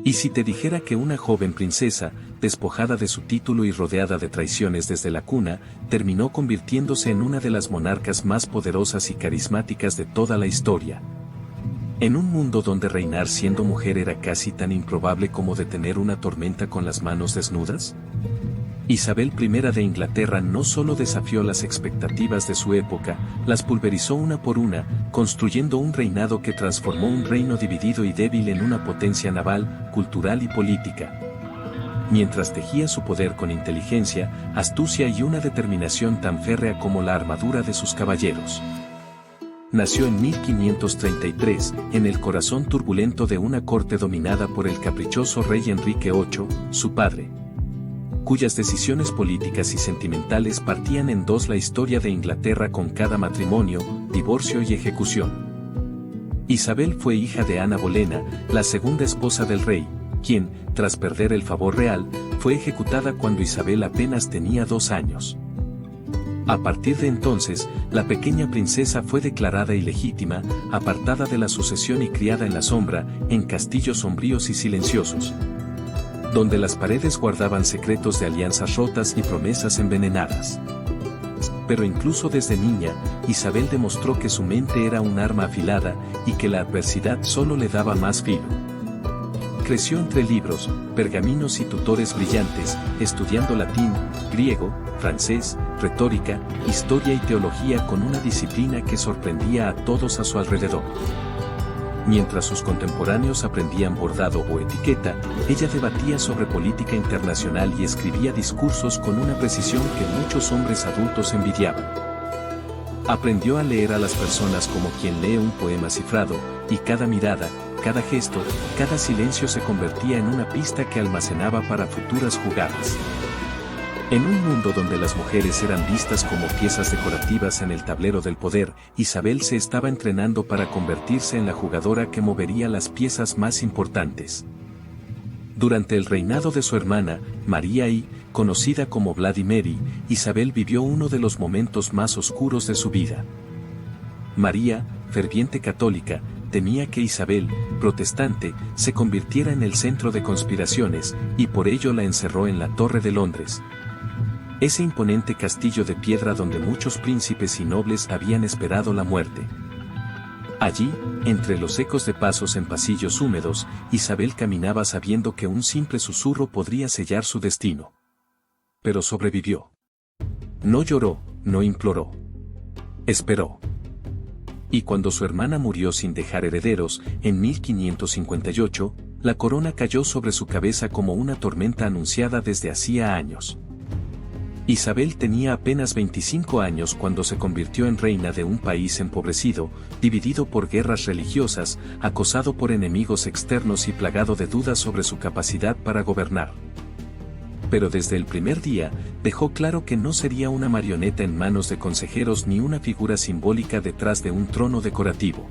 ¿Y si te dijera que una joven princesa, despojada de su título y rodeada de traiciones desde la cuna, terminó convirtiéndose en una de las monarcas más poderosas y carismáticas de toda la historia? En un mundo donde reinar siendo mujer era casi tan improbable como detener una tormenta con las manos desnudas. Isabel I de Inglaterra no solo desafió las expectativas de su época, las pulverizó una por una, construyendo un reinado que transformó un reino dividido y débil en una potencia naval, cultural y política. Mientras tejía su poder con inteligencia, astucia y una determinación tan férrea como la armadura de sus caballeros. Nació en 1533, en el corazón turbulento de una corte dominada por el caprichoso rey Enrique VIII, su padre, cuyas decisiones políticas y sentimentales partían en dos la historia de Inglaterra con cada matrimonio, divorcio y ejecución. Isabel fue hija de Ana Bolena, la segunda esposa del rey, quien, tras perder el favor real, fue ejecutada cuando Isabel apenas tenía 2 años. A partir de entonces, la pequeña princesa fue declarada ilegítima, apartada de la sucesión y criada en la sombra, en castillos sombríos y silenciosos, donde las paredes guardaban secretos de alianzas rotas y promesas envenenadas. Pero incluso desde niña, Isabel demostró que su mente era un arma afilada y que la adversidad solo le daba más filo. Creció entre libros, pergaminos y tutores brillantes, estudiando latín, griego, francés, retórica, historia y teología con una disciplina que sorprendía a todos a su alrededor. Mientras sus contemporáneos aprendían bordado o etiqueta, ella debatía sobre política internacional y escribía discursos con una precisión que muchos hombres adultos envidiaban. Aprendió a leer a las personas como quien lee un poema cifrado, y cada mirada, cada gesto, cada silencio se convertía en una pista que almacenaba para futuras jugadas. En un mundo donde las mujeres eran vistas como piezas decorativas en el tablero del poder, Isabel se estaba entrenando para convertirse en la jugadora que movería las piezas más importantes. Durante el reinado de su hermana, María I, conocida como Vladimiri, Isabel vivió uno de los momentos más oscuros de su vida. María, ferviente católica, temía que Isabel, protestante, se convirtiera en el centro de conspiraciones, y por ello la encerró en la Torre de Londres, ese imponente castillo de piedra donde muchos príncipes y nobles habían esperado la muerte. Allí, entre los ecos de pasos en pasillos húmedos, Isabel caminaba sabiendo que un simple susurro podría sellar su destino. Pero sobrevivió. No lloró, no imploró. Esperó. Y cuando su hermana murió sin dejar herederos, en 1558, la corona cayó sobre su cabeza como una tormenta anunciada desde hacía años. Isabel tenía apenas 25 años cuando se convirtió en reina de un país empobrecido, dividido por guerras religiosas, acosado por enemigos externos y plagado de dudas sobre su capacidad para gobernar. Pero desde el primer día, dejó claro que no sería una marioneta en manos de consejeros ni una figura simbólica detrás de un trono decorativo.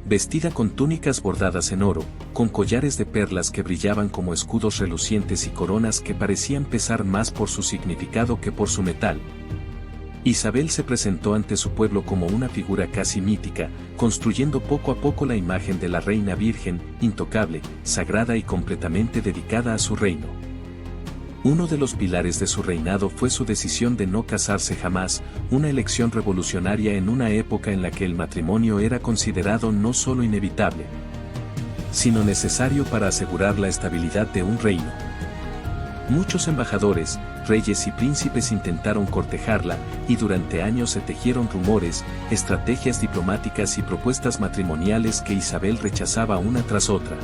Vestida con túnicas bordadas en oro, con collares de perlas que brillaban como escudos relucientes y coronas que parecían pesar más por su significado que por su metal, Isabel se presentó ante su pueblo como una figura casi mítica, construyendo poco a poco la imagen de la reina virgen, intocable, sagrada y completamente dedicada a su reino. Uno de los pilares de su reinado fue su decisión de no casarse jamás, una elección revolucionaria en una época en la que el matrimonio era considerado no solo inevitable, sino necesario para asegurar la estabilidad de un reino. Muchos embajadores, reyes y príncipes intentaron cortejarla, y durante años se tejieron rumores, estrategias diplomáticas y propuestas matrimoniales que Isabel rechazaba una tras otra,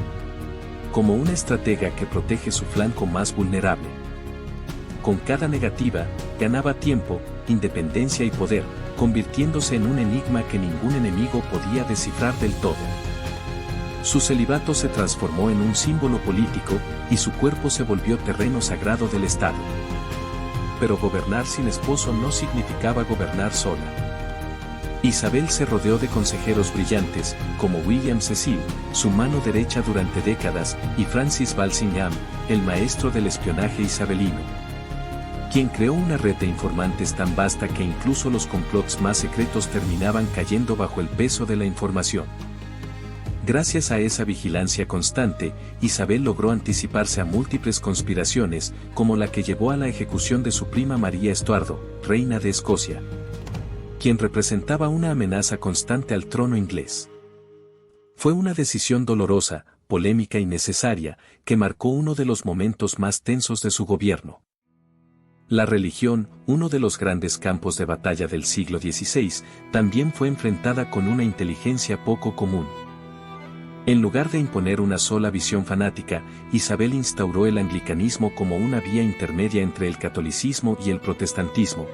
como una estratega que protege su flanco más vulnerable. Con cada negativa, ganaba tiempo, independencia y poder, convirtiéndose en un enigma que ningún enemigo podía descifrar del todo. Su celibato se transformó en un símbolo político, y su cuerpo se volvió terreno sagrado del Estado. Pero gobernar sin esposo no significaba gobernar sola. Isabel se rodeó de consejeros brillantes, como William Cecil, su mano derecha durante décadas, y Francis Walsingham, el maestro del espionaje isabelino, quien creó una red de informantes tan vasta que incluso los complots más secretos terminaban cayendo bajo el peso de la información. Gracias a esa vigilancia constante, Isabel logró anticiparse a múltiples conspiraciones, como la que llevó a la ejecución de su prima María Estuardo, reina de Escocia, quien representaba una amenaza constante al trono inglés. Fue una decisión dolorosa, polémica y necesaria, que marcó uno de los momentos más tensos de su gobierno. La religión, uno de los grandes campos de batalla del siglo XVI, también fue enfrentada con una inteligencia poco común. En lugar de imponer una sola visión fanática, Isabel instauró el anglicanismo como una vía intermedia entre el catolicismo y el protestantismo,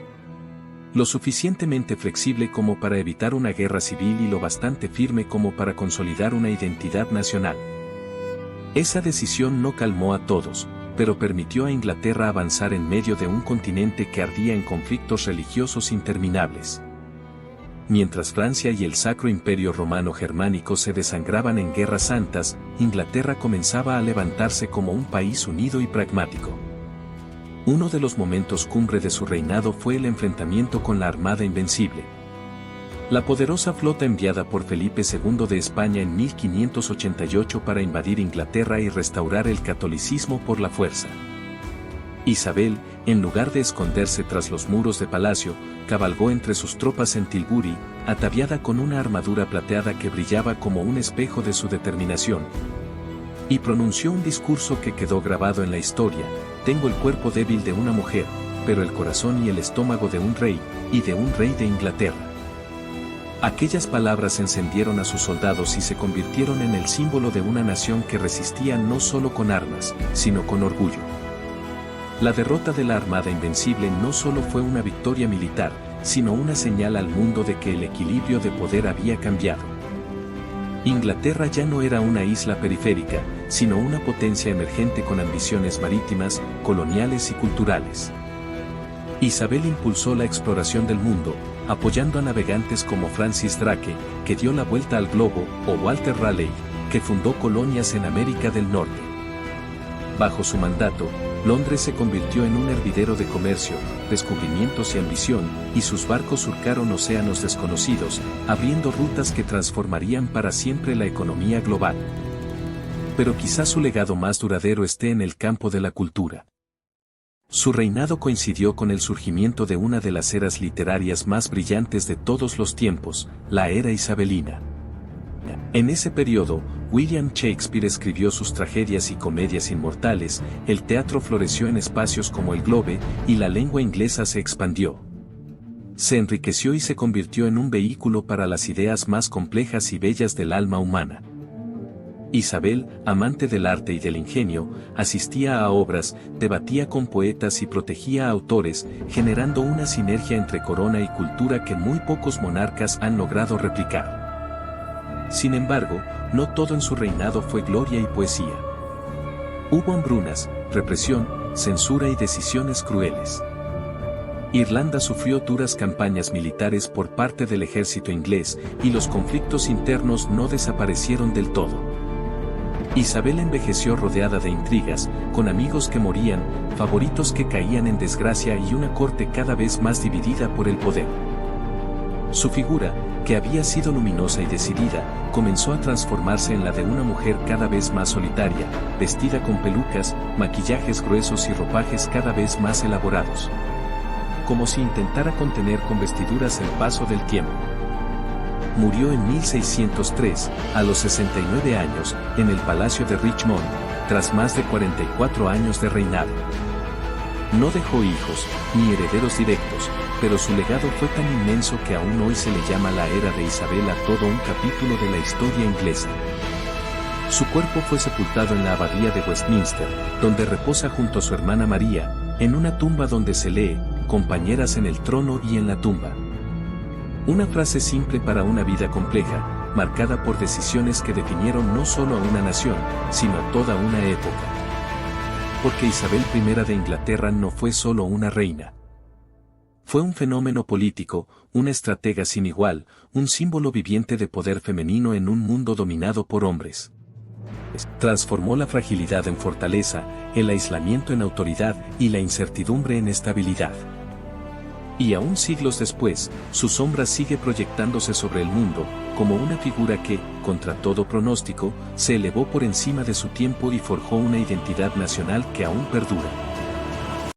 lo suficientemente flexible como para evitar una guerra civil y lo bastante firme como para consolidar una identidad nacional. Esa decisión no calmó a todos, pero permitió a Inglaterra avanzar en medio de un continente que ardía en conflictos religiosos interminables. Mientras Francia y el Sacro Imperio Romano Germánico se desangraban en guerras santas, Inglaterra comenzaba a levantarse como un país unido y pragmático. Uno de los momentos cumbre de su reinado fue el enfrentamiento con la Armada Invencible. La poderosa flota enviada por Felipe II de España en 1588 para invadir Inglaterra y restaurar el catolicismo por la fuerza. Isabel, en lugar de esconderse tras los muros de palacio, cabalgó entre sus tropas en Tilbury, ataviada con una armadura plateada que brillaba como un espejo de su determinación. Y pronunció un discurso que quedó grabado en la historia: tengo el cuerpo débil de una mujer, pero el corazón y el estómago de un rey, y de un rey de Inglaterra. Aquellas palabras encendieron a sus soldados y se convirtieron en el símbolo de una nación que resistía no solo con armas, sino con orgullo. La derrota de la Armada Invencible no solo fue una victoria militar, sino una señal al mundo de que el equilibrio de poder había cambiado. Inglaterra ya no era una isla periférica, sino una potencia emergente con ambiciones marítimas, coloniales y culturales. Isabel impulsó la exploración del mundo, apoyando a navegantes como Francis Drake, que dio la vuelta al globo, o Walter Raleigh, que fundó colonias en América del Norte. Bajo su mandato, Londres se convirtió en un hervidero de comercio, descubrimientos y ambición, y sus barcos surcaron océanos desconocidos, abriendo rutas que transformarían para siempre la economía global. Pero quizás su legado más duradero esté en el campo de la cultura. Su reinado coincidió con el surgimiento de una de las eras literarias más brillantes de todos los tiempos, la era isabelina. En ese periodo, William Shakespeare escribió sus tragedias y comedias inmortales, el teatro floreció en espacios como el Globe, y la lengua inglesa se expandió. Se enriqueció y se convirtió en un vehículo para las ideas más complejas y bellas del alma humana. Isabel, amante del arte y del ingenio, asistía a obras, debatía con poetas y protegía a autores, generando una sinergia entre corona y cultura que muy pocos monarcas han logrado replicar. Sin embargo, no todo en su reinado fue gloria y poesía. Hubo hambrunas, represión, censura y decisiones crueles. Irlanda sufrió duras campañas militares por parte del ejército inglés, y los conflictos internos no desaparecieron del todo. Isabel envejeció rodeada de intrigas, con amigos que morían, favoritos que caían en desgracia y una corte cada vez más dividida por el poder. Su figura, que había sido luminosa y decidida, comenzó a transformarse en la de una mujer cada vez más solitaria, vestida con pelucas, maquillajes gruesos y ropajes cada vez más elaborados. Como si intentara contener con vestiduras el paso del tiempo. Murió en 1603, a los 69 años, en el Palacio de Richmond, tras más de 44 años de reinado. No dejó hijos, ni herederos directos, pero su legado fue tan inmenso que aún hoy se le llama la era de Isabel a todo un capítulo de la historia inglesa. Su cuerpo fue sepultado en la abadía de Westminster, donde reposa junto a su hermana María, en una tumba donde se lee, compañeras en el trono y en la tumba. Una frase simple para una vida compleja, marcada por decisiones que definieron no solo a una nación, sino a toda una época. Porque Isabel I de Inglaterra no fue solo una reina. Fue un fenómeno político, una estratega sin igual, un símbolo viviente de poder femenino en un mundo dominado por hombres. Transformó la fragilidad en fortaleza, el aislamiento en autoridad y la incertidumbre en estabilidad. Y aún siglos después, su sombra sigue proyectándose sobre el mundo, como una figura que, contra todo pronóstico, se elevó por encima de su tiempo y forjó una identidad nacional que aún perdura.